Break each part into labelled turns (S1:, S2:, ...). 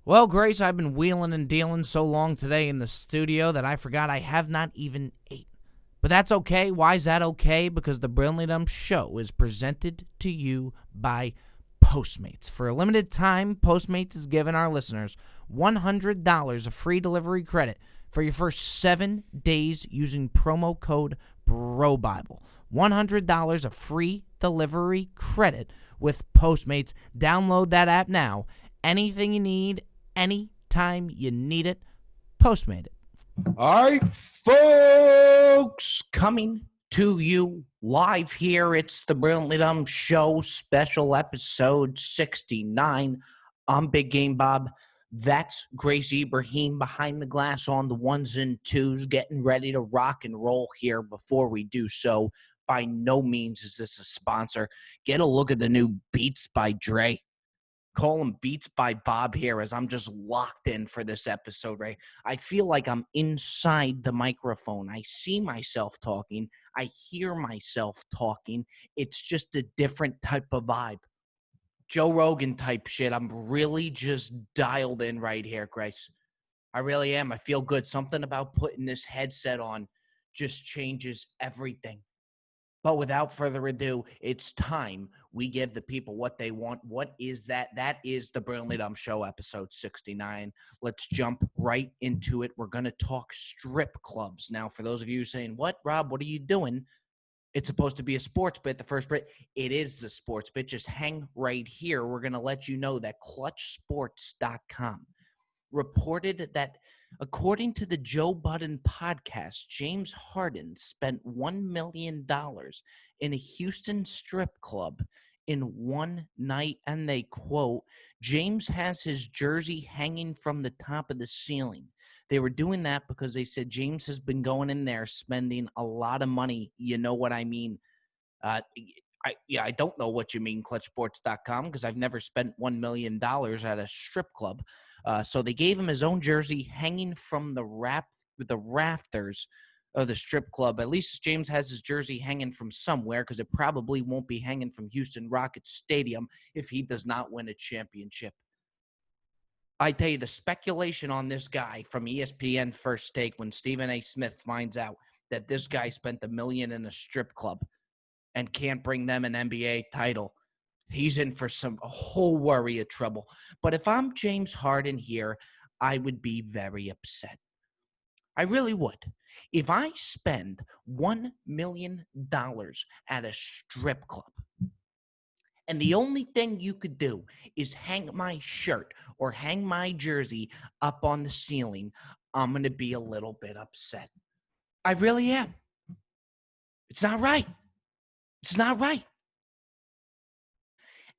S1: Well, Grace, I've been wheeling and dealing so long today in the studio that I forgot I have not even ate. But that's okay. Why is that okay? Because the Brilliantly Dumb Show is presented to you by Postmates. For a limited time, Postmates is giving our listeners $100 of free delivery credit for your first 7 days using promo code BROBIBLE. $100 of free delivery credit with Postmates. Download that app now. Anything you need, anytime you need it, Postmate it.
S2: All right, folks, coming to you live here. It's the Brilliantly Dumb Show, special episode 69. I'm Big Game Bob. That's Grace Ibrahim behind the glass on the ones and twos, getting ready to rock and roll here. Before we do so, by no means is this a sponsor. Get a look at the new Beats by Dre. Call them Beats by Bob here, as I'm just locked in for this episode, right? I feel like I'm inside the microphone. I see myself talking. I hear myself talking. It's just a different type of vibe. Joe Rogan type shit. I'm really just dialed in right here, Grace. I really am. I feel good. Something about putting this headset on just changes everything. But without further ado, it's time we give the people what they want. What is that? That is the Brilliantly Dumb Show, episode 69. Let's jump right into it. We're going to talk strip clubs. Now, for those of you saying, what, Rob, what are you doing? It's supposed to be a sports bit, the first bit. It is the sports bit. Just hang right here. We're going to let you know that clutchsports.com reported that, according to the Joe Budden podcast, James Harden spent $1 million in a Houston strip club in one night, and they quote, James has his jersey hanging from the top of the ceiling. They were doing that because they said James has been going in there spending a lot of money. You know what I mean? I don't know what you mean, clutchsports.com, because I've never spent $1 million at a strip club. So they gave him his own jersey hanging from the rafters of the strip club. At least James has his jersey hanging from somewhere, because it probably won't be hanging from Houston Rockets Stadium if he does not win a championship. I tell you, the speculation on this guy from ESPN First Take, when Stephen A. Smith finds out that this guy spent $1 million in a strip club and can't bring them an NBA title, he's in for a whole worry of trouble. But if I'm James Harden here, I would be very upset. I really would. If I spend $1 million at a strip club, and the only thing you could do is hang my shirt or hang my jersey up on the ceiling, I'm going to be a little bit upset. I really am. It's not right. It's not right.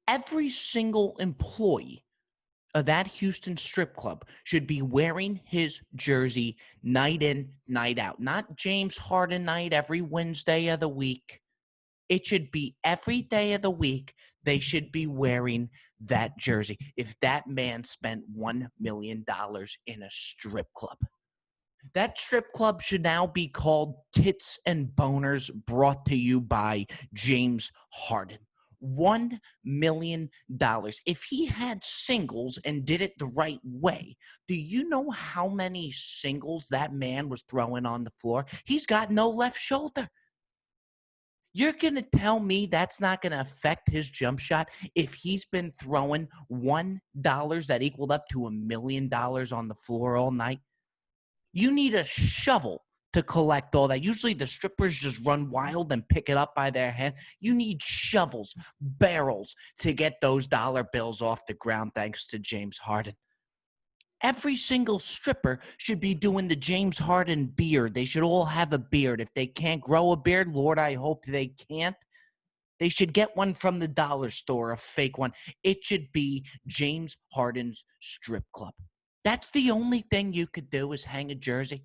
S2: Every single employee of that Houston strip club should be wearing his jersey night in, night out. Not James Harden night every Wednesday of the week. It should be every day of the week. They should be wearing that jersey. If that man spent $1 million in a strip club, that strip club should now be called Tits and Boners, brought to you by James Harden. $1 million. If he had singles and did it the right way, do you know how many singles that man was throwing on the floor? He's got no left shoulder. You're going to tell me that's not going to affect his jump shot if he's been throwing $1 that equaled up to $1 million on the floor all night? You need a shovel to collect all that. Usually the strippers just run wild and pick it up by their hand. You need shovels, barrels to get those dollar bills off the ground, thanks to James Harden. Every single stripper should be doing the James Harden beard. They should all have a beard. If they can't grow a beard, Lord, I hope they can't. They should get one from the dollar store, a fake one. It should be James Harden's strip club. That's the only thing you could do, is hang a jersey.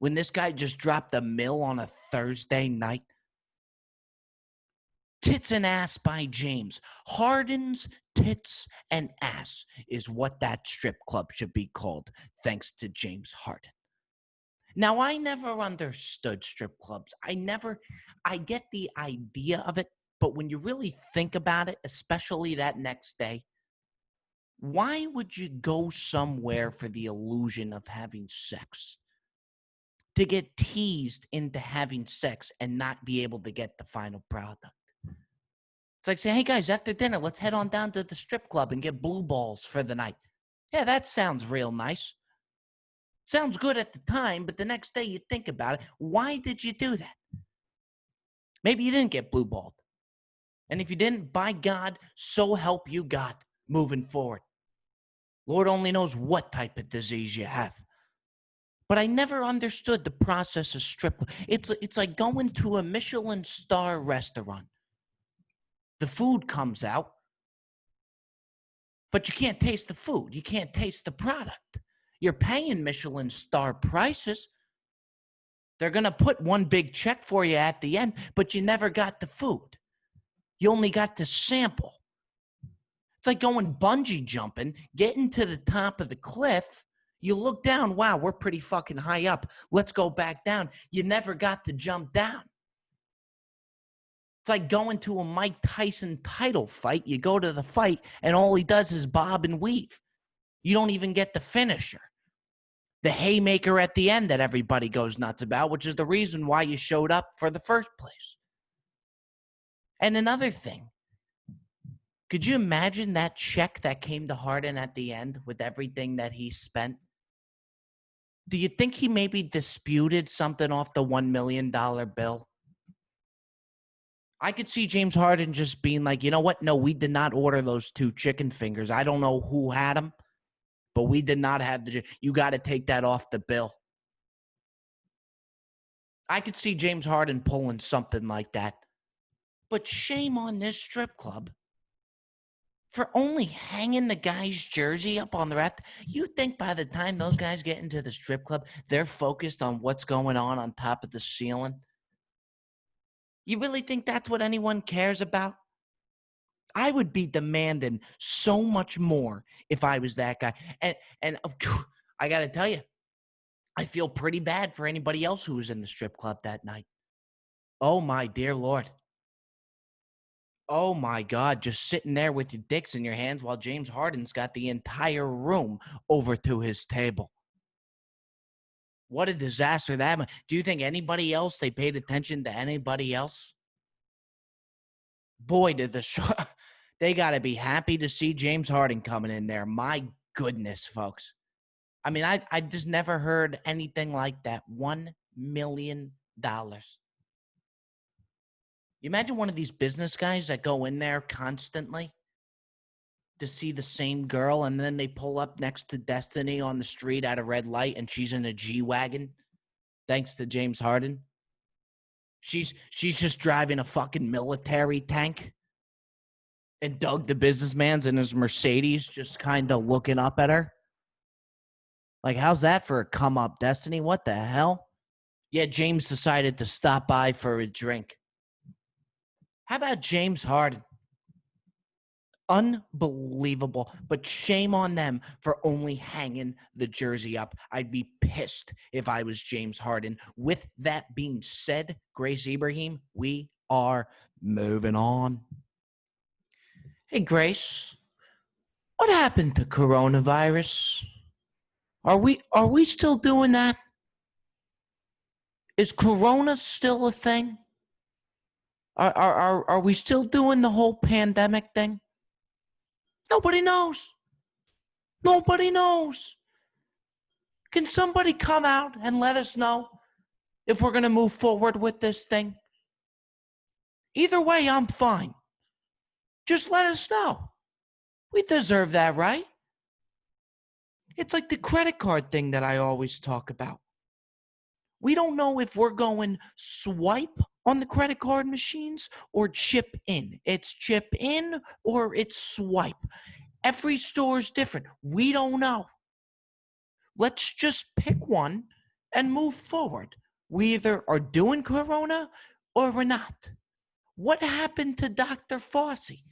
S2: When this guy just dropped $1 million on a Thursday night. Tits and Ass by James. Harden's Tits and Ass is what that strip club should be called, thanks to James Harden. Now, I never understood strip clubs. I get the idea of it, but when you really think about it, especially that next day, Why would you go somewhere for the illusion of having sex? To get teased into having sex and not be able to get the final product. It's like saying, hey guys, after dinner, let's head on down to the strip club and get blue balls for the night. Yeah, that sounds real nice. Sounds good at the time, but the next day you think about it. Why did you do that? Maybe you didn't get blue balled. And if you didn't, by God, so help you God moving forward. Lord only knows what type of disease you have. But I never understood the process of strip. It's like going to a Michelin star restaurant. The food comes out, but you can't taste the food. You can't taste the product. You're paying Michelin star prices. They're going to put one big check for you at the end, but you never got the food. You only got the sample. It's like going bungee jumping, getting to the top of the cliff. You look down, wow, we're pretty fucking high up. Let's go back down. You never got to jump down. It's like going to a Mike Tyson title fight. You go to the fight, and all he does is bob and weave. You don't even get the finisher. The haymaker at the end that everybody goes nuts about, which is the reason why you showed up for the first place. And another thing, could you imagine that check that came to Harden at the end with everything that he spent? Do you think he maybe disputed something off the $1 million bill? I could see James Harden just being like, you know what? No, we did not order those 2 chicken fingers. I don't know who had them, but we did not have you got to take that off the bill. I could see James Harden pulling something like that. But shame on this strip club for only hanging the guy's jersey up on the raft. You think by the time those guys get into the strip club, they're focused on what's going on top of the ceiling? You really think that's what anyone cares about? I would be demanding so much more if I was that guy. And I got to tell you, I feel pretty bad for anybody else who was in the strip club that night. Oh, my dear Lord. Oh, my God. Just sitting there with your dicks in your hands while James Harden's got the entire room over to his table. What a disaster that. Do you think anybody else, they paid attention to anybody else? Boy, did the show. They got to be happy to see James Harden coming in there. My goodness, folks. I mean, I just never heard anything like that. $1 million. You imagine one of these business guys that go in there constantly to see the same girl, and then they pull up next to Destiny on the street at a red light, and she's in a G-Wagon, thanks to James Harden. She's just driving a fucking military tank. And Doug, the businessman's in his Mercedes, just kind of looking up at her. Like, how's that for a come up, Destiny? What the hell? Yeah, James decided to stop by for a drink. How about James Harden? Unbelievable. But shame on them for only hanging the jersey up. I'd be pissed if I was James Harden. With that being said, Grace Ibrahim, we are moving on. Hey, Grace, what happened to coronavirus? Are we still doing that? Is Corona still a thing? Are we still doing the whole pandemic thing? Nobody knows. Nobody knows. Can somebody come out and let us know if we're going to move forward with this thing? Either way, I'm fine. Just let us know. We deserve that, right? It's like the credit card thing that I always talk about. We don't know if we're going swipe on the credit card machines or chip in. It's chip in or it's swipe. Every store is different. We don't know. Let's just pick one and move forward. We either are doing Corona or we're not. What happened to Dr. Fauci,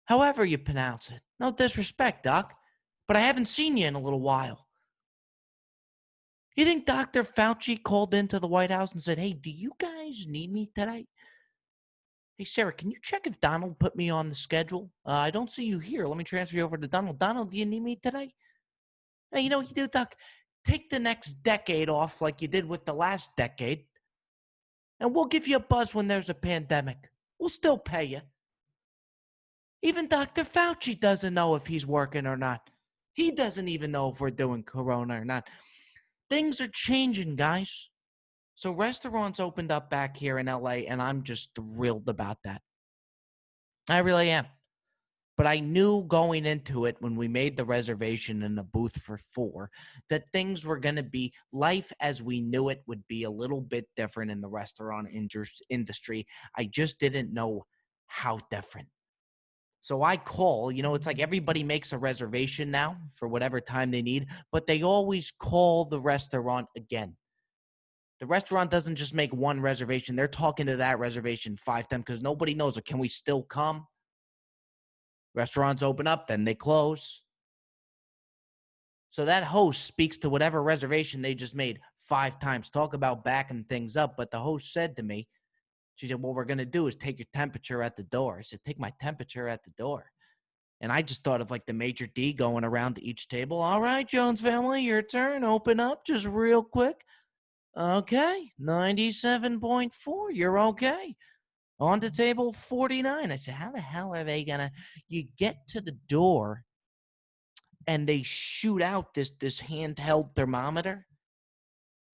S2: however you pronounce it? No disrespect, Doc, but I haven't seen you in a little while. You think Dr. Fauci called into the White House and said, hey, do you guys need me today? Hey, Sarah, can you check if Donald put me on the schedule? I don't see you here. Let me transfer you over to Donald. Donald, do you need me today? Hey, you know what you do, Doc? Take the next decade off like you did with the last decade, and we'll give you a buzz when there's a pandemic. We'll still pay you. Even Dr. Fauci doesn't know if he's working or not. He doesn't even know if we're doing corona or not. Things are changing, guys. So restaurants opened up back here in LA, and I'm just thrilled about that. I really am. But I knew going into it when we made the reservation in the booth for 4 that things were going to be life as we knew it would be a little bit different in the restaurant industry. I just didn't know how different. So I call, it's like everybody makes a reservation now for whatever time they need, but they always call the restaurant again. The restaurant doesn't just make one reservation. They're talking to that reservation 5 times because nobody knows, can we still come? Restaurants open up, then they close. So that host speaks to whatever reservation they just made 5 times. Talk about backing things up. But the host said to me, she said, what we're going to do is take your temperature at the door. I said, take my temperature at the door. And I just thought of like the Major D going around to each table. All right, Jones family, your turn. Open up just real quick. Okay, 97.4. You're okay. On to table 49. I said, how the hell are they going to? You get to the door and they shoot out this handheld thermometer.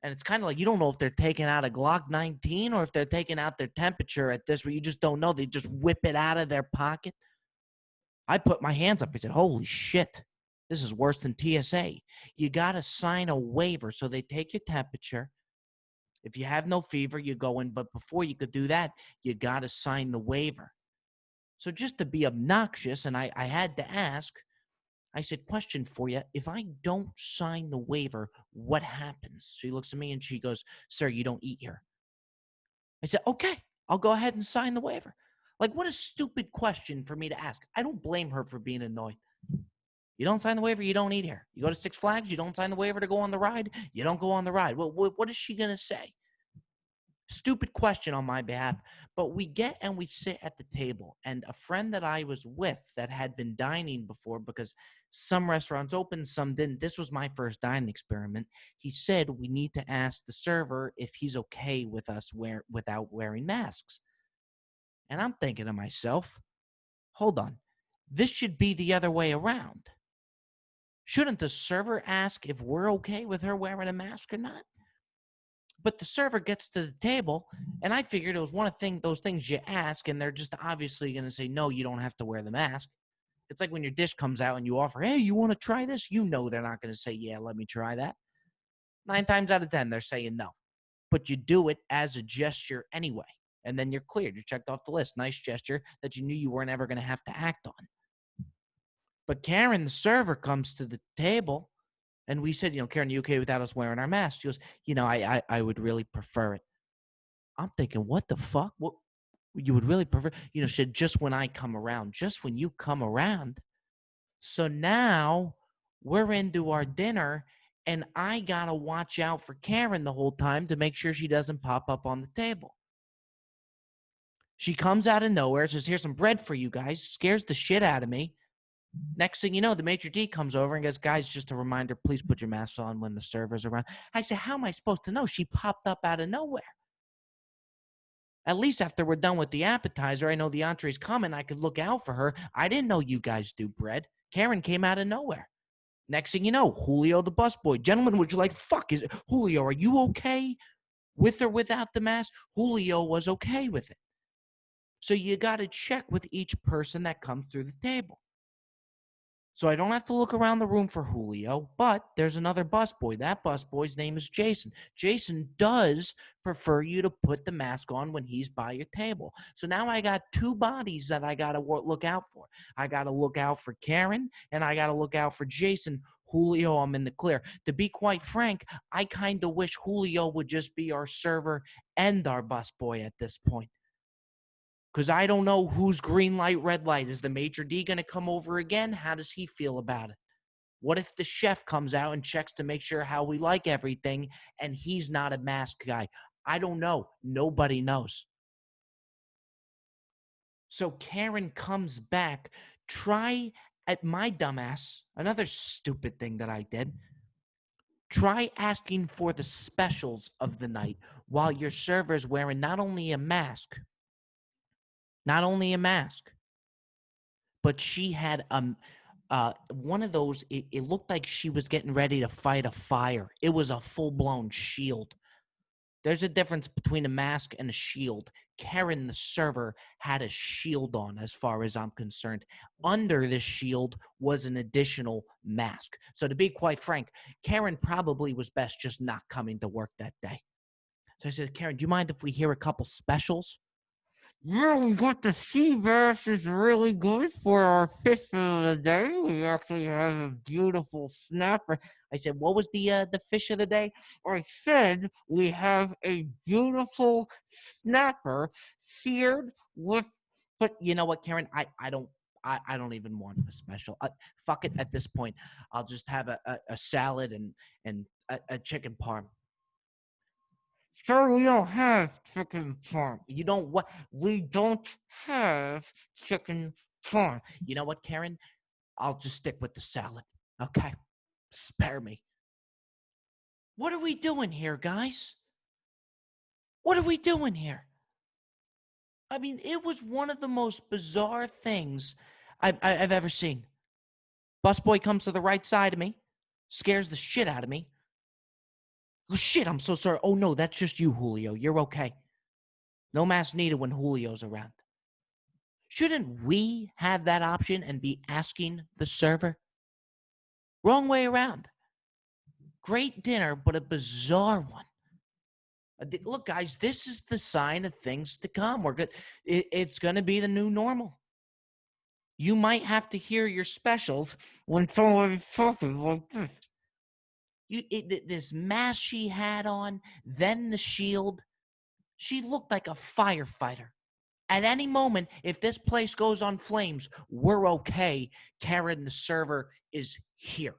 S2: And it's kind of like you don't know if they're taking out a Glock 19 or if they're taking out their temperature at this, where you just don't know. They just whip it out of their pocket. I put my hands up. I said, holy shit, this is worse than TSA. You got to sign a waiver. So they take your temperature. If you have no fever, you go in. But before you could do that, you got to sign the waiver. So just to be obnoxious, and I had to ask, I said, question for you. If I don't sign the waiver, what happens? She looks at me and she goes, sir, you don't eat here. I said, okay, I'll go ahead and sign the waiver. Like, what a stupid question for me to ask. I don't blame her for being annoyed. You don't sign the waiver, you don't eat here. You go to Six Flags, you don't sign the waiver to go on the ride, you don't go on the ride. What is she going to say? Stupid question on my behalf. But we get and we sit at the table, and a friend that I was with that had been dining before, because some restaurants opened, some didn't. This was my first dining experiment. He said we need to ask the server if he's okay with us without wearing masks. And I'm thinking to myself, hold on, this should be the other way around. Shouldn't the server ask if we're okay with her wearing a mask or not? But the server gets to the table, and I figured it was one of those things you ask, and they're just obviously going to say, no, you don't have to wear the mask. It's like when your dish comes out and you offer, hey, you want to try this? You know they're not going to say, yeah, let me try that. 9 times out of 10, they're saying no. But you do it as a gesture anyway, and then you're cleared. You're checked off the list. Nice gesture that you knew you weren't ever going to have to act on. But Karen, the server, comes to the table, and we said, Karen, you okay without us wearing our masks? She goes, I would really prefer it. I'm thinking, what the fuck? What you would really prefer? She said, just when I come around, just when you come around. So now we're into our dinner, and I got to watch out for Karen the whole time to make sure she doesn't pop up on the table. She comes out of nowhere, says, here's some bread for you guys, scares the shit out of me. Next thing you know, the maitre d' comes over and goes, guys, just a reminder, please put your masks on when the server's around. I said, how am I supposed to know? She popped up out of nowhere. At least after we're done with the appetizer, I know the entree's coming. I could look out for her. I didn't know you guys do bread. Karen came out of nowhere. Next thing you know, Julio the busboy. Gentlemen, would you like, Julio, are you okay with or without the mask? Julio was okay with it. So you got to check with each person that comes through the table. So I don't have to look around the room for Julio, but there's another busboy. That busboy's name is Jason. Jason does prefer you to put the mask on when he's by your table. So now I got 2 bodies that I got to look out for. I got to look out for Karen, and I got to look out for Jason. Julio, I'm in the clear. To be quite frank, I kind of wish Julio would just be our server and our busboy at this point. Because I don't know who's green light, red light. Is the maitre d' going to come over again? How does he feel about it? What if the chef comes out and checks to make sure how we like everything and he's not a mask guy? I don't know. Nobody knows. So Karen comes back. Try at my dumbass, another stupid thing that I did. Try asking for the specials of the night while your server's wearing not only a mask, but she had one of those. It looked like she was getting ready to fight a fire. It was a full-blown shield. There's a difference between a mask and a shield. Karen, the server, had a shield on, as far as I'm concerned. Under the shield was an additional mask. So to be quite frank, Karen probably was best just not coming to work that day. So I said, Karen, do you mind if we hear a couple specials?
S3: Yeah, we got the sea bass is really good for our fish of the day. We actually have a beautiful snapper.
S2: I said, what was the fish of the day?
S3: I said we have a beautiful snapper seared with.
S2: But you know what, Karen? I don't even want a special. Fuck it at this point. I'll just have a salad and a chicken parm.
S3: Sir, we don't have chicken parm.
S2: You don't what?
S3: We don't have chicken parm.
S2: You know what, Karen? I'll just stick with the salad. Okay? Spare me. What are we doing here, guys? What are we doing here? I mean, it was one of the most bizarre things I've ever seen. Busboy comes to the right side of me, scares the shit out of me. Oh, shit, I'm so sorry. Oh, no, that's just you, Julio. You're okay. No mask needed when Julio's around. Shouldn't we have that option and be asking the server? Wrong way around. Great dinner, but a bizarre one. Look, guys, this is the sign of things to come. We're good. It's going to be the new normal. You might have to hear your specials
S3: when somebody's talking like this.
S2: This mask she had on, then the shield. She looked like a firefighter. At any moment, if this place goes on flames, we're okay. Karen, the server, is here.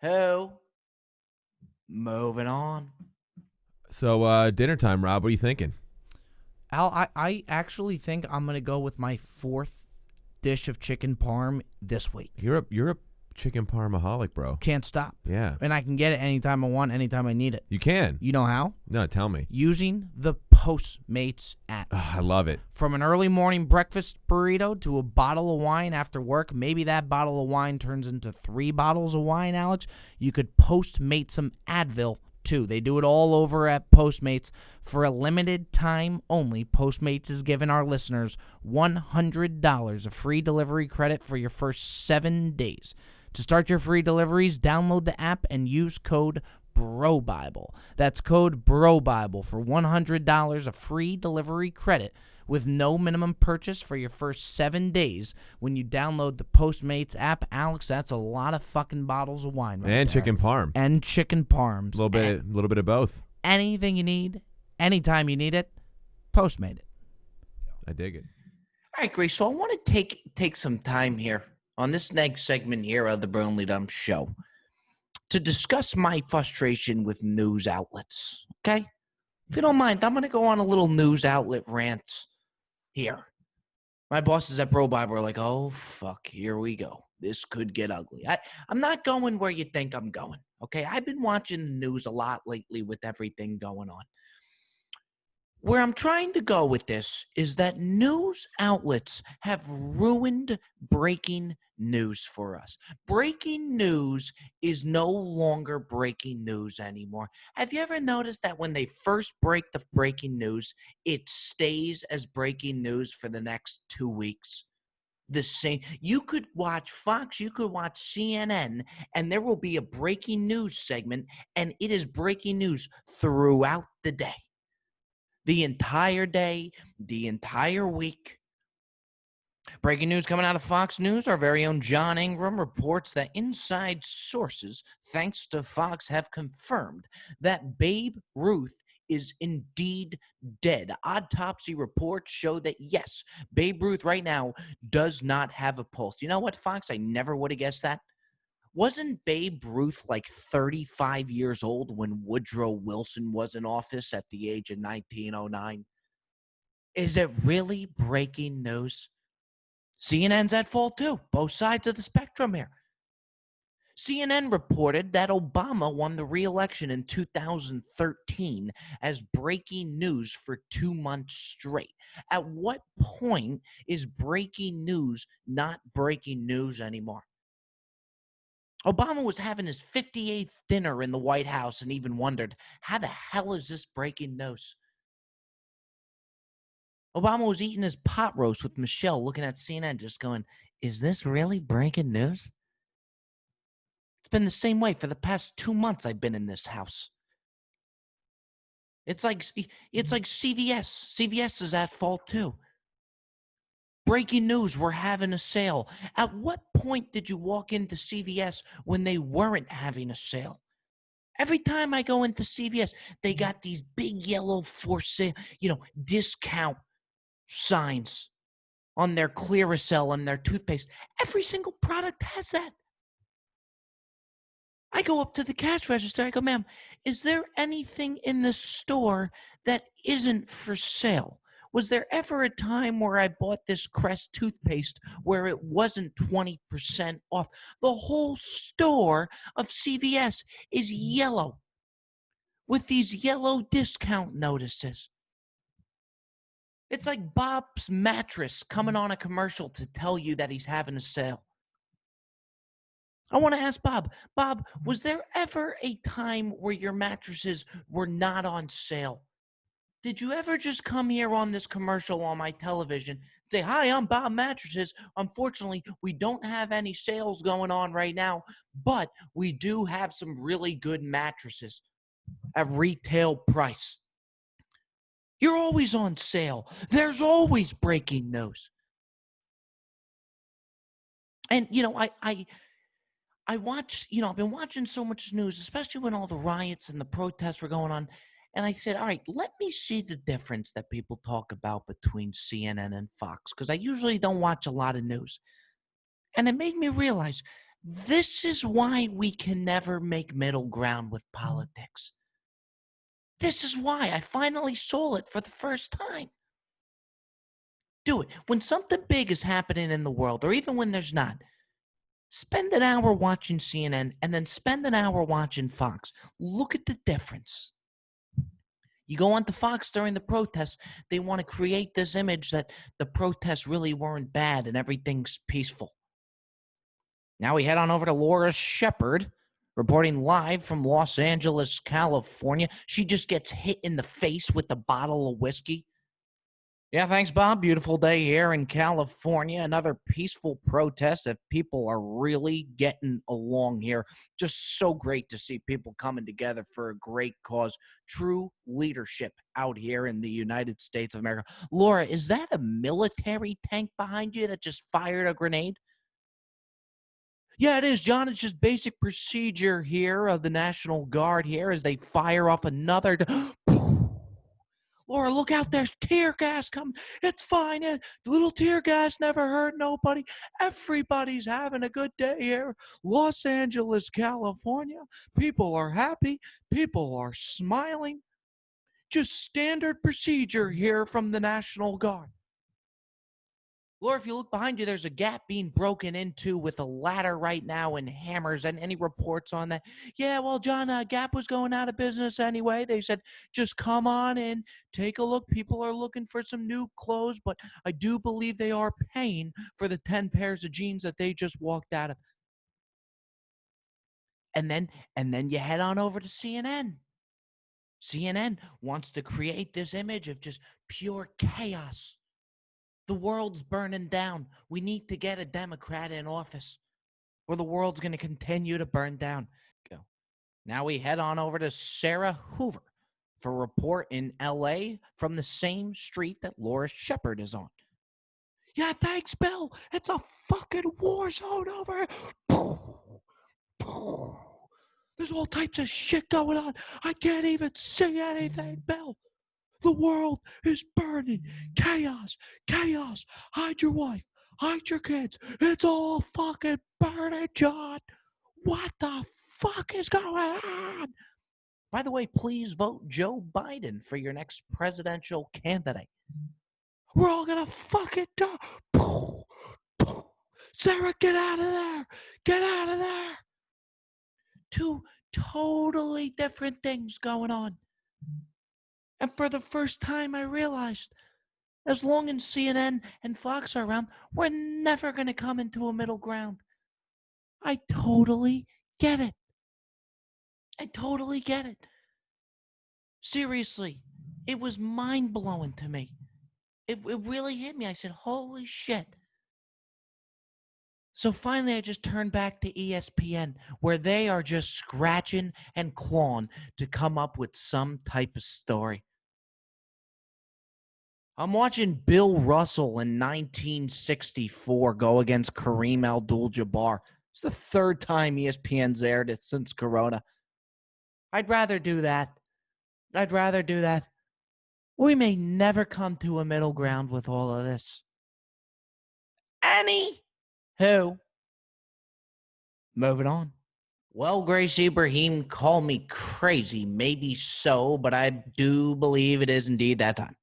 S2: Anywho, moving on.
S4: So, dinner time, Rob. What are you thinking?
S1: Al, I actually think I'm going to go with my fourth dish of chicken parm this week.
S4: You're a chicken parmaholic, bro.
S1: Can't stop.
S4: Yeah.
S1: And I can get it anytime I want, anytime I need it.
S4: You can.
S1: You know how?
S4: No, tell me.
S1: Using the Postmates app.
S4: I love it.
S1: From an early morning breakfast burrito to a bottle of wine after work, maybe that bottle of wine turns into 3 bottles of wine, Alex. You could Postmate some Advil, too. They do it all over at Postmates. For a limited time only, Postmates is giving our listeners $100 of free delivery credit for your first 7 days. To start your free deliveries, download the app and use code BROBIBLE. That's code BROBIBLE for $100 of free delivery credit with no minimum purchase for your first 7 days when you download the Postmates app. Alex, that's a lot of fucking bottles of wine right
S4: And
S1: there.
S4: chicken parm.
S1: And chicken parms.
S4: A little bit of both.
S1: Anything you need, anytime you need it, Postmate it.
S4: I dig it.
S2: All right, Grace. So I want to take some time here on this next segment here of the Burnley Dump Show to discuss my frustration with news outlets. Okay? If you don't mind, I'm going to go on a little news outlet rant here. My bosses at Bro Bible are like, oh, fuck, here we go. This could get ugly. I'm not going where you think I'm going, okay? I've been watching the news a lot lately with everything going on. Where I'm trying to go with this is that news outlets have ruined breaking news for us. Breaking news is no longer breaking news anymore. Have you ever noticed that when they first break the breaking news, it stays as breaking news for the next 2 weeks? The same. You could watch Fox, you could watch CNN, and there will be a breaking news segment, and it is breaking news throughout the day. The entire day, the entire week. Breaking news coming out of Fox News. Our very own John Ingram reports that inside sources, thanks to Fox, have confirmed that Babe Ruth is indeed dead. Autopsy reports show that, yes, Babe Ruth right now does not have a pulse. You know what, Fox? I never would have guessed that. Wasn't Babe Ruth like 35 years old when Woodrow Wilson was in office at the age of 1909? Is it really breaking news? CNN's at fault too. Both sides of the spectrum here. CNN reported that Obama won the re-election in 2013 as breaking news for 2 months straight. At what point is breaking news not breaking news anymore? Obama was having his 58th dinner in the White House and even wondered, how the hell is this breaking news? Obama was eating his pot roast with Michelle, looking at CNN, just going, is this really breaking news? It's been the same way for the past 2 months I've been in this house. It's like CVS. CVS is at fault too. Breaking news, we're having a sale. At what point did you walk into CVS when they weren't having a sale? Every time I go into CVS, they got these big yellow for sale, discount signs on their Clearasil and their toothpaste. Every single product has that. I go up to the cash register. I go, ma'am, is there anything in the store that isn't for sale? Was there ever a time where I bought this Crest toothpaste where it wasn't 20% off? The whole store of CVS is yellow with these yellow discount notices. It's like Bob's mattress coming on a commercial to tell you that he's having a sale. I want to ask Bob, was there ever a time where your mattresses were not on sale? Did you ever just come here on this commercial on my television and say, hi, I'm Bob Mattresses. Unfortunately, we don't have any sales going on right now, but we do have some really good mattresses at retail price. You're always on sale. There's always breaking news. And, I watch, I've been watching so much news, especially when all the riots and the protests were going on. And I said, all right, let me see the difference that people talk about between CNN and Fox, because I usually don't watch a lot of news. And it made me realize this is why we can never make middle ground with politics. This is why I finally saw it for the first time. Do it. When something big is happening in the world, or even when there's not, spend an hour watching CNN and then spend an hour watching Fox. Look at the difference. You go on to Fox during the protests, they want to create this image that the protests really weren't bad and everything's peaceful. Now we head on over to Laura Shepard, reporting live from Los Angeles, California. She just gets hit in the face with a bottle of whiskey. Yeah, thanks, Bob. Beautiful day here in California. Another peaceful protest that people are really getting along here. Just so great to see people coming together for a great cause. True leadership out here in the United States of America. Laura, is that a military tank behind you that just fired a grenade? Yeah, it is, John. It's just basic procedure here of the National Guard here as they fire off another... Laura, look out, there's tear gas coming. It's fine. Little tear gas never hurt nobody. Everybody's having a good day here. Los Angeles, California. People are happy. People are smiling. Just standard procedure here from the National Guard. Laura, if you look behind you, there's a gap being broken into with a ladder right now and hammers. And any reports on that? Yeah, well, John, Gap was going out of business anyway. They said, just come on in, take a look. People are looking for some new clothes, but I do believe they are paying for the 10 pairs of jeans that they just walked out of. And then you head on over to CNN. CNN wants to create this image of just pure chaos. The world's burning down. We need to get a Democrat in office, or the world's going to continue to burn down. Go. Now we head on over to Sarah Hoover for a report in L.A. from the same street that Laura Shepard is on. Yeah, thanks, Bill. It's a fucking war zone over here. There's all types of shit going on. I can't even see anything, Bill. The world is burning. Chaos. Chaos. Hide your wife. Hide your kids. It's all fucking burning, John. What the fuck is going on? By the way, please vote Joe Biden for your next presidential candidate. We're all gonna fucking die. Sarah, get out of there. Get out of there. Two totally different things going on. And for the first time, I realized as long as CNN and Fox are around, we're never going to come into a middle ground. I totally get it. I totally get it. Seriously, it was mind-blowing to me. It really hit me. I said, holy shit. So finally, I just turned back to ESPN, where they are just scratching and clawing to come up with some type of story. I'm watching Bill Russell in 1964 go against Kareem Abdul-Jabbar. It's the third time ESPN's aired it since Corona. I'd rather do that. We may never come to a middle ground with all of this. Anywho, moving on. Well, Grace Ibrahim, call me crazy. Maybe so, but I do believe it is indeed that time.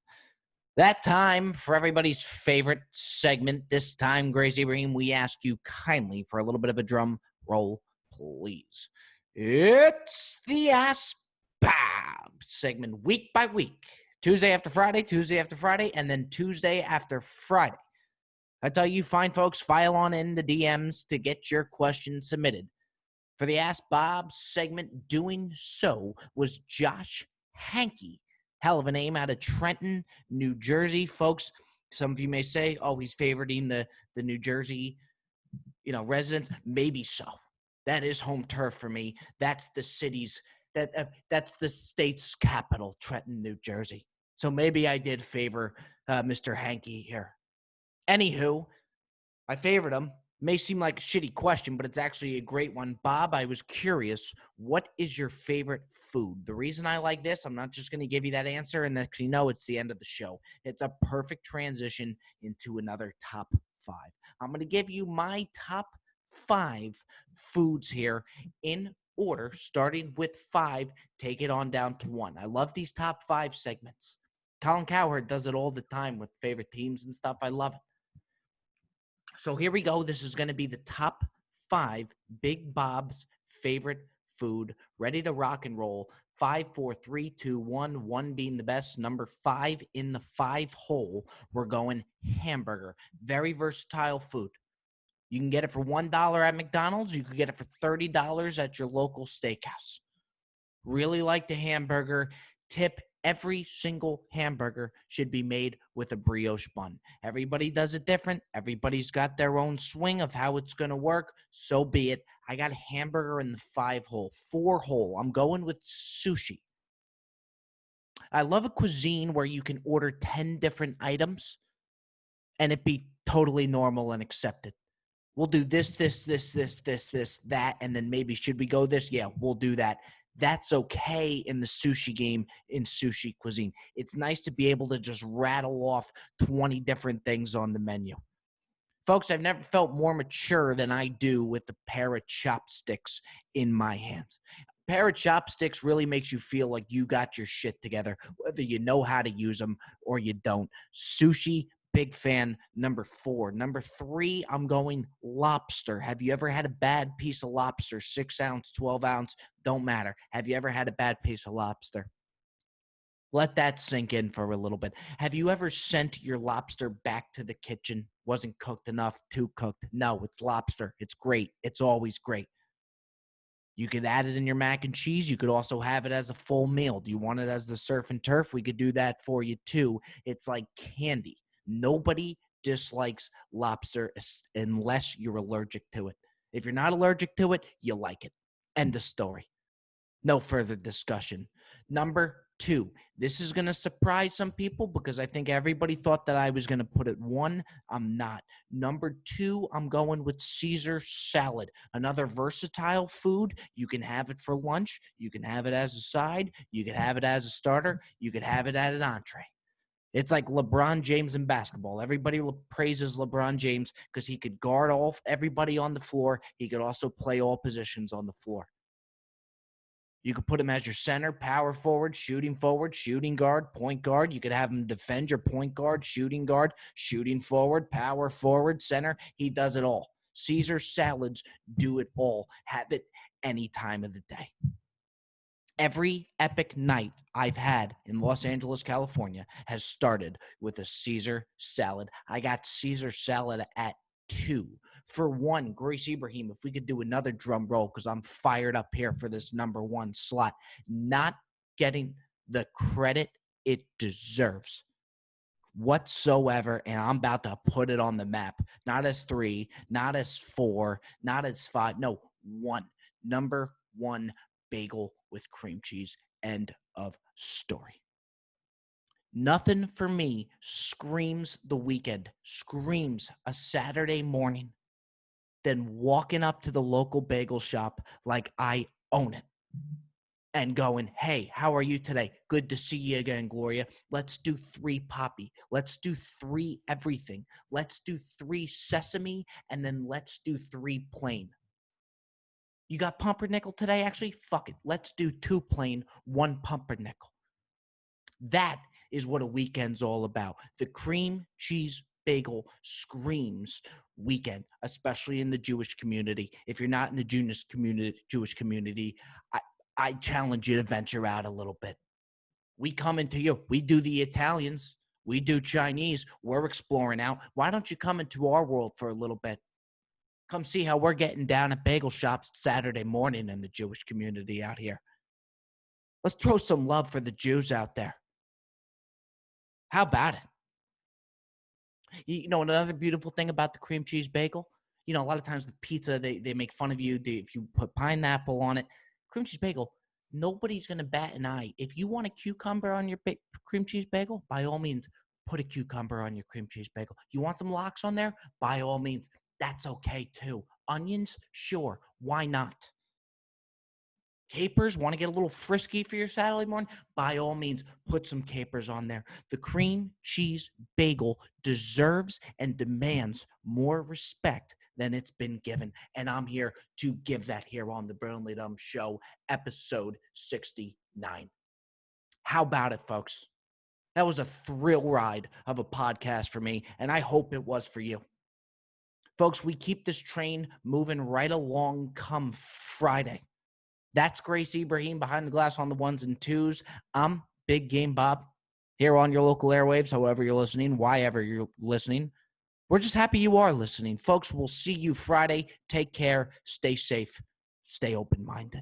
S2: That time for everybody's favorite segment. This time, Grace Ibrahim, we ask you kindly for a little bit of a drum roll, please. It's the Ask Bob segment, week by week. Tuesday after Friday, and then Tuesday after Friday. I tell you, fine folks, file on in the DMs to get your questions submitted. For the Ask Bob segment, doing so was Josh Hankey. Hell of a name, out of Trenton, New Jersey. Folks, some of you may say, oh, he's favoriting the New Jersey, residents. Maybe so. That is home turf for me. That's the city's, that's the state's capital, Trenton, New Jersey. So maybe I did favor Mr. Hankey here. Anywho, I favored him. May seem like a shitty question, but it's actually a great one. Bob, I was curious, what is your favorite food? The reason I like this, I'm not just going to give you that answer, and next you know it's the end of the show. It's a perfect transition into another top 5. I'm going to give you my top 5 foods here in order, starting with 5, take it on down to 1. I love these top 5 segments. Colin Cowherd does it all the time with favorite teams and stuff. I love it. So here we go. This is going to be the top 5 Big Bob's favorite food. Ready to rock and roll. 5, 4, 3, 2, 1. 1 being the best. Number 5 in the 5 hole. We're going hamburger. Very versatile food. You can get it for $1 at McDonald's. You can get it for $30 at your local steakhouse. Really like the hamburger. Tip: every single hamburger should be made with a brioche bun. Everybody does it different. Everybody's got their own swing of how it's going to work. So be it. I got hamburger in the 5 hole. 4 hole. I'm going with sushi. I love a cuisine where you can order 10 different items and it be totally normal and accepted. We'll do this, that, and then maybe should we go this? Yeah, we'll do that. That's okay in the sushi game, in sushi cuisine. It's nice to be able to just rattle off 20 different things on the menu. Folks, I've never felt more mature than I do with a pair of chopsticks in my hands. A pair of chopsticks really makes you feel like you got your shit together, whether you know how to use them or you don't. Sushi, big fan. Number 4. Number 3, I'm going lobster. Have you ever had a bad piece of lobster? 6 ounce, 12 ounce, don't matter. Have you ever had a bad piece of lobster? Let that sink in for a little bit. Have you ever sent your lobster back to the kitchen? Wasn't cooked enough, too cooked? No, it's lobster. It's great. It's always great. You could add it in your mac and cheese. You could also have it as a full meal. Do you want it as the surf and turf? We could do that for you too. It's like candy. Nobody dislikes lobster unless you're allergic to it. If you're not allergic to it, you like it. End of story. No further discussion. Number 2. This is going to surprise some people because I think everybody thought that I was going to put it 1. I'm not. Number 2, I'm going with Caesar salad. Another versatile food. You can have it for lunch. You can have it as a side. You can have it as a starter. You can have it at an entree. It's like LeBron James in basketball. Everybody praises LeBron James because he could guard everybody on the floor. He could also play all positions on the floor. You could put him as your center, power forward, shooting guard, point guard. You could have him defend your point guard, shooting forward, power forward, center. He does it all. Caesar salads do it all. Have it any time of the day. Every epic night I've had in Los Angeles, California has started with a Caesar salad. I got Caesar salad at 2. For 1, Grace Ibrahim, if we could do another drum roll, because I'm fired up here for this number 1 slot, not getting the credit it deserves whatsoever, and I'm about to put it on the map. Not as 3, not as 4, not as 5. No, 1. Number 1 bagel with cream cheese. End of story. Nothing for me screams the weekend, screams a Saturday morning, than walking up to the local bagel shop like I own it and going, hey, how are you today? Good to see you again, Gloria. Let's do 3 poppy. Let's do 3 everything. Let's do 3 sesame, and then let's do 3 plain. You got pumpernickel today, actually? Fuck it. Let's do 2 plain, 1 pumpernickel. That is what a weekend's all about. The cream cheese bagel screams weekend, especially in the Jewish community. If you're not in the Jewish community, I challenge you to venture out a little bit. We come into you. We do the Italians. We do Chinese. We're exploring out. Why don't you come into our world for a little bit? Come see how we're getting down at bagel shops Saturday morning in the Jewish community out here. Let's throw some love for the Jews out there. How about it? You know, another beautiful thing about the cream cheese bagel, you know, a lot of times with pizza, they make fun of you if you put pineapple on it. Cream cheese bagel, nobody's going to bat an eye. If you want a cucumber on your cream cheese bagel, by all means, put a cucumber on your cream cheese bagel. You want some lox on there? By all means, that's okay too. Onions? Sure. Why not? Capers, want to get a little frisky for your Saturday morning? By all means, put some capers on there. The cream cheese bagel deserves and demands more respect than it's been given. And I'm here to give that here on the Brilliantly Dumb Show, episode 69. How about it, folks? That was a thrill ride of a podcast for me, and I hope it was for you. Folks, we keep this train moving right along come Friday. That's Grace Ibrahim behind the glass on the 1s and 2s. I'm Big Game Bob here on your local airwaves, however you're listening, whyever you're listening. We're just happy you are listening. Folks, we'll see you Friday. Take care. Stay safe. Stay open-minded.